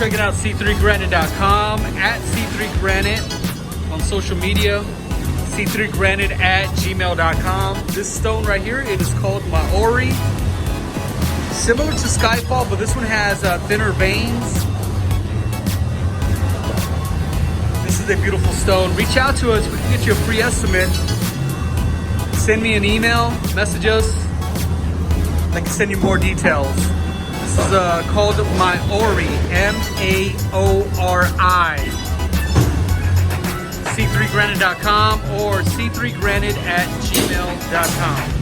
checking out c3granite.com, at c3granite on social media, c3granite@gmail.com. This stone right here, it is called Maori. Similar to Skyfall, but this one has thinner veins. This is a beautiful stone. Reach out to us. We can get you a free estimate. Send me an email, message us. I can send you more details. This is called Maori, M-A-O-R-I. c3granite.com or c3granite@gmail.com.